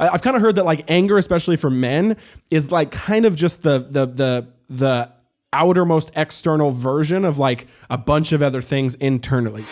I've kind of heard that like anger, especially for men, is like kind of just the outermost external version of like a bunch of other things internally.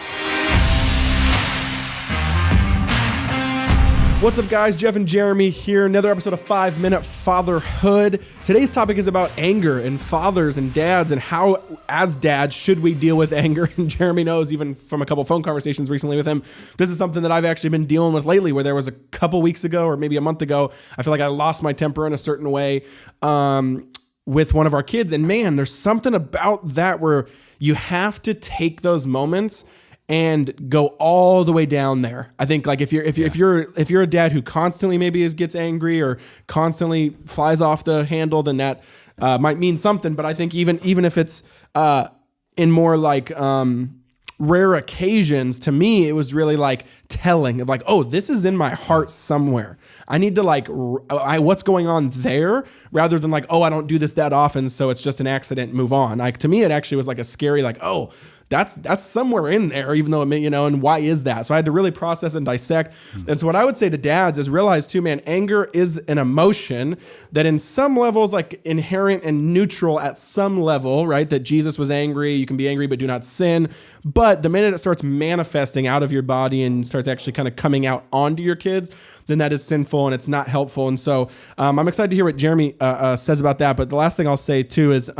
What's up, guys? Jeff and Jeremy here. Another episode of 5 Minute Fatherhood. Today's topic is about anger and fathers and dads and how, as dads, should we deal with anger? And Jeremy knows, even from a couple phone conversations recently with him, this is something that I've actually been dealing with lately, where there was a couple weeks ago or maybe a month ago, I feel like I lost my temper in a certain way with one of our kids. And man, there's something about that where you have to take those moments and go all the way down there. I think like if you're a dad who constantly maybe gets angry or constantly flies off the handle, then that might mean something. But I think even if it's in more like rare occasions, to me it was really like telling of like, oh, this is in my heart somewhere. I need to like what's going on there, rather than like, oh, I don't do this that often, so it's just an accident, move on. Like to me it actually was like a scary like, oh, that's somewhere in there, even though it may, and why is that? So I had to really process and dissect. And so what I would say to dads is realize too, man, anger is an emotion that in some levels like inherent and neutral at some level, right? That Jesus was angry, you can be angry, but do not sin. But the minute it starts manifesting out of your body and starts actually kind of coming out onto your kids, then that is sinful and it's not helpful. And so I'm excited to hear what Jeremy says about that. But the last thing I'll say too is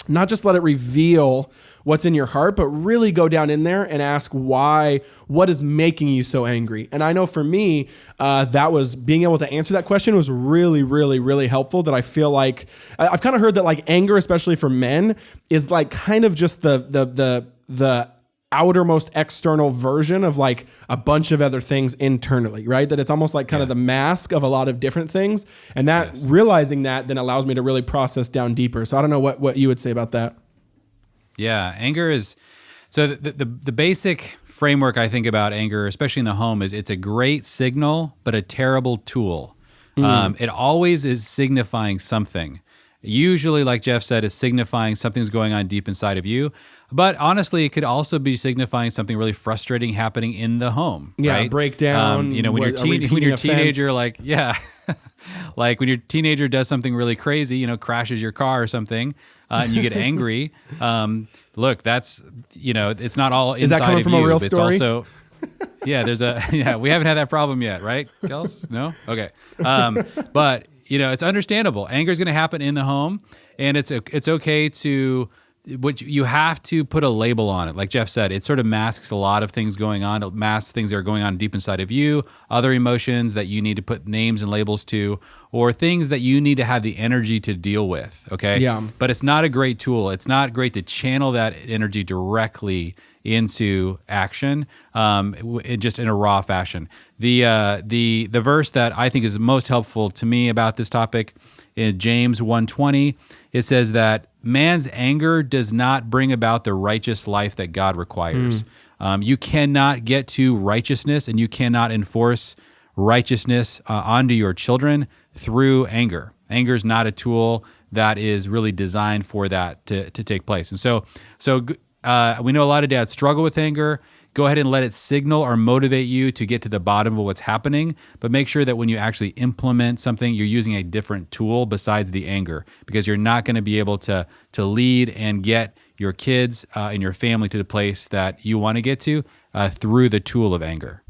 not just let it reveal what's in your heart, but really go down in there and ask why, what is making you so angry? And I know for me, that was being able to answer that question was really, really, really helpful. That I feel like I've kind of heard that like anger, especially for men, is like kind of just the outermost external version of like a bunch of other things internally, right? That it's almost like kind of the mask of a lot of different things. And that realizing that then allows me to really process down deeper. So I don't know what you would say about that. Yeah, anger is, so the basic framework I think about anger, especially in the home, is it's a great signal, but a terrible tool. It always is signifying something. Usually, like Jeff said, is signifying something's going on deep inside of you. But honestly, it could also be signifying something really frustrating happening in the home. Yeah, right? Breakdown. When you're a teenager, like, like when your teenager does something really crazy, crashes your car or something, and you get angry. Look, that's, it's not all inside of you. Is that coming from a real story? It's also, we haven't had that problem yet, right, Kels? No? Okay. But it's understandable. Anger is going to happen in the home, and it's okay to, you have to put a label on it. Like Jeff said, it sort of masks a lot of things going on. It masks things that are going on deep inside of you, other emotions that you need to put names and labels to, or things that you need to have the energy to deal with, okay? Yeah. But it's not a great tool. It's not great to channel that energy directly into action, just in a raw fashion. The verse that I think is most helpful to me about this topic in James 1:20, it says that man's anger does not bring about the righteous life that God requires. You cannot get to righteousness, and you cannot enforce righteousness onto your children through anger. Anger is not a tool that is really designed for that to take place. And so we know a lot of dads struggle with anger. Go ahead and let it signal or motivate you to get to the bottom of what's happening, but make sure that when you actually implement something, you're using a different tool besides the anger, because you're not going to be able to lead and get your kids and your family to the place that you want to get to through the tool of anger.